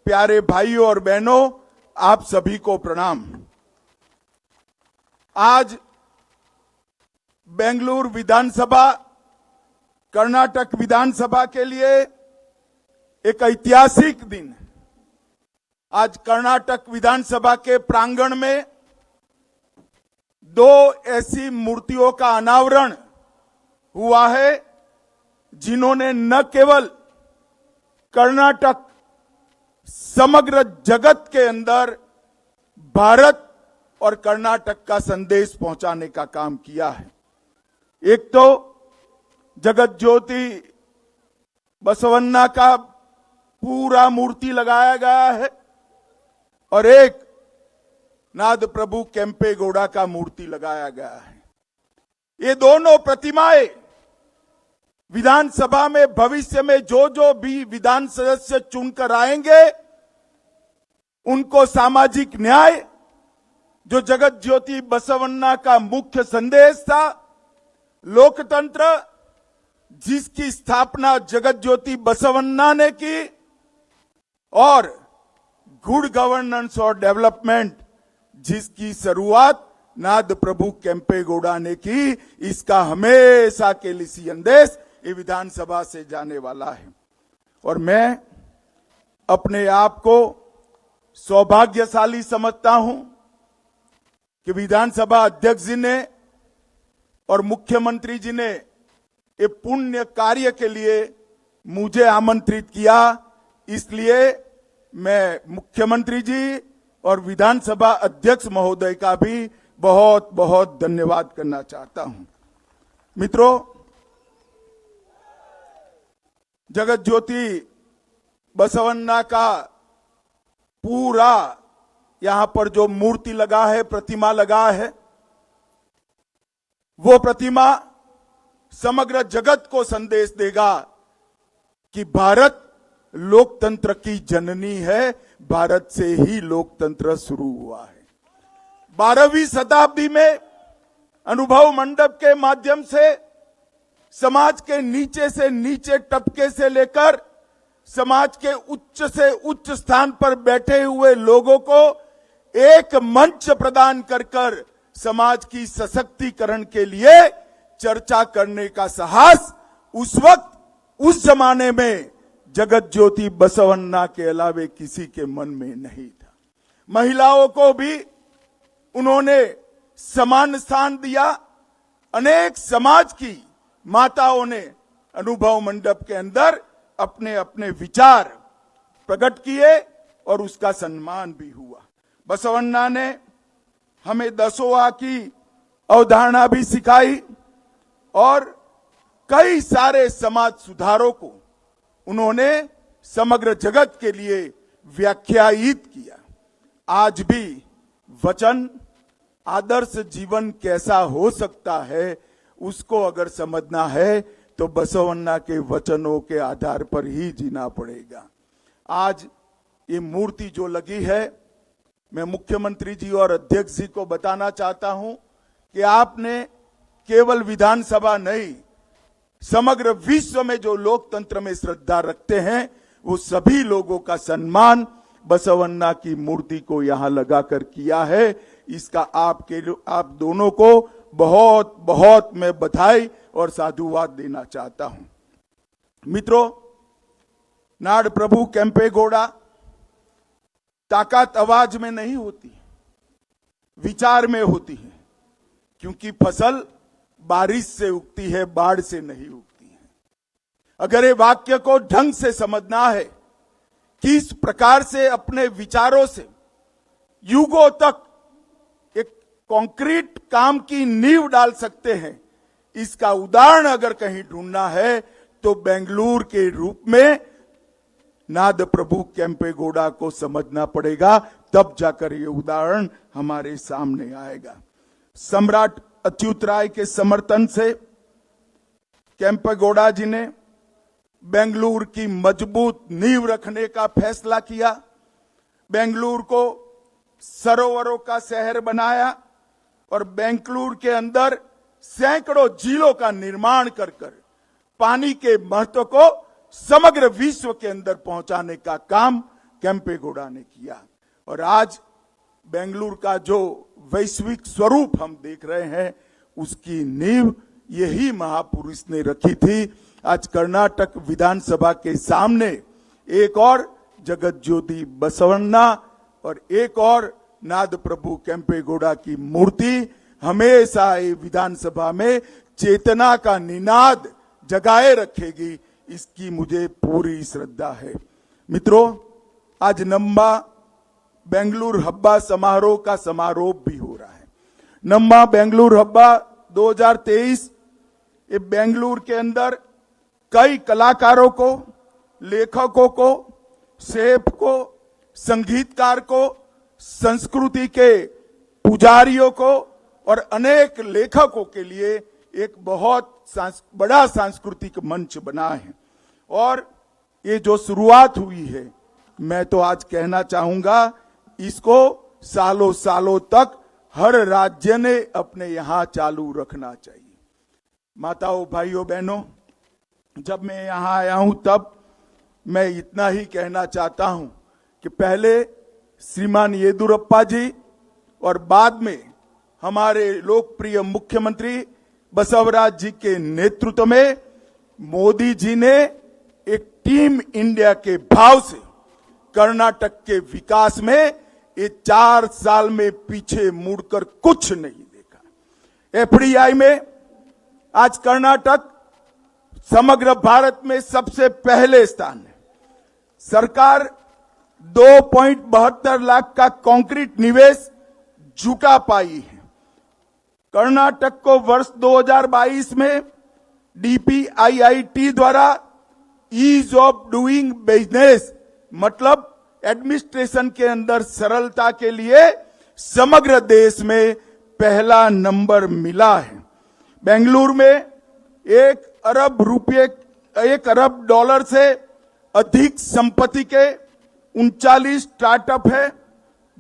प्यारे भाइयों और बहनों, आप सभी को प्रणाम। आज बेंगलुरु विधानसभा, कर्नाटक विधानसभा के लिए एक ऐतिहासिक दिन है। आज कर्नाटक विधानसभा के प्रांगण में दो ऐसी मूर्तियों का अनावरण हुआ है जिन्होंने न केवल कर्नाटक, समग्र जगत के अंदर भारत और कर्नाटक का संदेश पहुंचाने का काम किया है। एक तो जगत ज्योति बसवन्ना का पूरा मूर्ति लगाया गया है और एक नाद प्रभु केम्पेगौड़ा का मूर्ति लगाया गया है। ये दोनों प्रतिमाएं विधानसभा में भविष्य में जो भी विधान सदस्य चुनकर आएंगे, उनको सामाजिक न्याय, जो जगत ज्योति बसवन्ना का मुख्य संदेश था, लोकतंत्र जिसकी स्थापना जगत ज्योति बसवन्ना ने की, और गुड गवर्नेंस और डेवलपमेंट जिसकी शुरुआत नाद प्रभु केम्पेगौड़ा ने की, इसका हमेशा के लिए संदेश ये विधानसभा से जाने वाला है। और मैं अपने आप को सौभाग्यशाली समझता हूं कि विधानसभा अध्यक्ष जी ने और मुख्यमंत्री जी ने ये पुण्य कार्य के लिए मुझे आमंत्रित किया। इसलिए मैं मुख्यमंत्री जी और विधानसभा अध्यक्ष महोदय का भी बहुत बहुत धन्यवाद करना चाहता हूं। मित्रों, जगत ज्योति बसवन्ना का पूरा यहां पर जो मूर्ति लगा है, प्रतिमा लगा है, वो प्रतिमा समग्र जगत को संदेश देगा कि भारत लोकतंत्र की जननी है, भारत से ही लोकतंत्र शुरू हुआ है। 12वीं शताब्दी में अनुभव मंडप के माध्यम से समाज के नीचे से नीचे तबके से लेकर समाज के उच्च से उच्च स्थान पर बैठे हुए लोगों को एक मंच प्रदान कर समाज की सशक्तिकरण के लिए चर्चा करने का साहस उस वक्त, उस जमाने में जगत ज्योति बसवन्ना के अलावे किसी के मन में नहीं था। महिलाओं को भी उन्होंने समान स्थान दिया। अनेक समाज की माताओं ने अनुभव मंडप के अंदर अपने अपने विचार प्रकट किए और उसका सम्मान भी हुआ। बसवन्ना ने हमें दसों की अवधारणा भी सिखाई और कई सारे समाज सुधारों को उन्होंने समग्र जगत के लिए व्याख्यायित किया। आज भी वचन, आदर्श जीवन कैसा हो सकता है, उसको अगर समझना है तो बसवन्ना के वचनों के आधार पर ही जीना पड़ेगा। आज ये मूर्ति जो लगी है, मैं मुख्यमंत्री जी और अध्यक्ष जी को बताना चाहता हूं कि आपने केवल विधानसभा नहीं, समग्र विश्व में जो लोकतंत्र में श्रद्धा रखते हैं, वो सभी लोगों का सम्मान बसवन्ना की मूर्ति को यहां लगाकर किया है। इसका आप दोनों को बहुत बहुत मैं बधाई और साधुवाद देना चाहता हूं। मित्रों, नाड प्रभु केम्पेगौड़ा ताकत आवाज में नहीं होती, विचार में होती है, क्योंकि फसल बारिश से उगती है, बाढ़ से नहीं उगती है। अगर ये वाक्य को ढंग से समझना है, किस प्रकार से अपने विचारों से युगों तक एक कंक्रीट काम की नींव डाल सकते हैं, इसका उदाहरण अगर कहीं ढूंढना है तो बेंगलुरु के रूप में नाद प्रभु केम्पेगौड़ा को समझना पड़ेगा, तब जाकर ये उदाहरण हमारे सामने आएगा। सम्राट अच्युत राय के समर्थन से केम्पेगौड़ा जी ने बेंगलुरु की मजबूत नींव रखने का फैसला किया। बेंगलुरु को सरोवरों का शहर बनाया और बेंगलुरु के अंदर सैकड़ों झीलों का निर्माण कर पानी के महत्व को समग्र विश्व के अंदर पहुंचाने का काम केम्पेगौड़ा ने किया। और आज बेंगलुरु का जो वैश्विक स्वरूप हम देख रहे हैं, उसकी नींव यही महापुरुष ने रखी थी। आज कर्नाटक विधानसभा के सामने एक और जगत ज्योति बसवन्ना और एक और नाद प्रभु केम्पेगौड़ा की मूर्ति हमेशा ये विधानसभा में चेतना का निनाद जगाए रखेगी, इसकी मुझे पूरी श्रद्धा है। मित्रों, आज नम्मा बेंगलुरु हब्बा समारोह का समारोह भी हो रहा है। नम्मा बेंगलुरु हब्बा 2023 ये बेंगलुरु के अंदर कई कलाकारों को, लेखकों को, शेफ को, संगीतकार को, संस्कृति के पुजारियों को और अनेक लेखकों के लिए एक बहुत बड़ा सांस्कृतिक मंच बना है। और ये जो शुरुआत हुई है, मैं तो आज कहना चाहूंगा, इसको सालों सालों तक हर राज्य ने अपने यहां चालू रखना चाहिए। माताओं, भाइयों, बहनों, जब मैं यहां आया हूं तब मैं इतना ही कहना चाहता हूं कि पहले श्रीमान येदुरप्पा जी और बाद में हमारे लोकप्रिय मुख्यमंत्री बसवराज जी के नेतृत्व में मोदी जी ने एक टीम इंडिया के भाव से कर्नाटक के विकास में ये 4 साल में पीछे मुड़कर कुछ नहीं देखा। एफडीआई में आज कर्नाटक समग्र भारत में सबसे पहले स्थान है। सरकार 2.72 लाख का कंक्रीट निवेश जुटा पाई है। कर्नाटक को वर्ष 2022 में DPIIT द्वारा ईज ऑफ डूइंग बिजनेस मतलब एडमिनिस्ट्रेशन के अंदर सरलता के लिए समग्र देश में पहला नंबर मिला है। बेंगलुरु में 1 अरब डॉलर से अधिक संपत्ति के 39 स्टार्टअप है।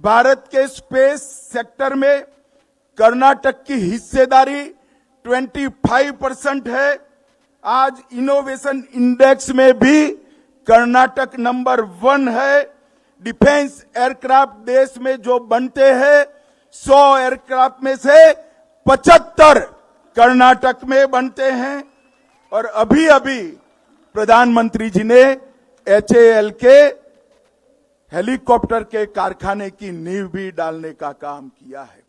भारत के स्पेस सेक्टर में कर्नाटक की हिस्सेदारी 25% है। आज इनोवेशन इंडेक्स में भी कर्नाटक नंबर 1 है। डिफेंस एयरक्राफ्ट देश में जो बनते हैं 100 एयरक्राफ्ट में से 75 कर्नाटक में बनते हैं। और अभी अभी प्रधानमंत्री जी ने HAL के हेलीकॉप्टर के कारखाने की नींव भी डालने का काम किया है।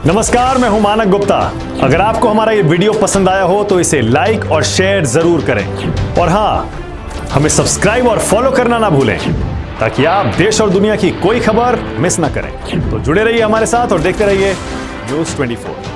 नमस्कार, मैं हूं मानक गुप्ता। अगर आपको हमारा ये वीडियो पसंद आया हो तो इसे लाइक और शेयर जरूर करें। और हां, हमें सब्सक्राइब और फॉलो करना ना भूलें ताकि आप देश और दुनिया की कोई खबर मिस ना करें। तो जुड़े रहिए हमारे साथ और देखते रहिए न्यूज़ 24।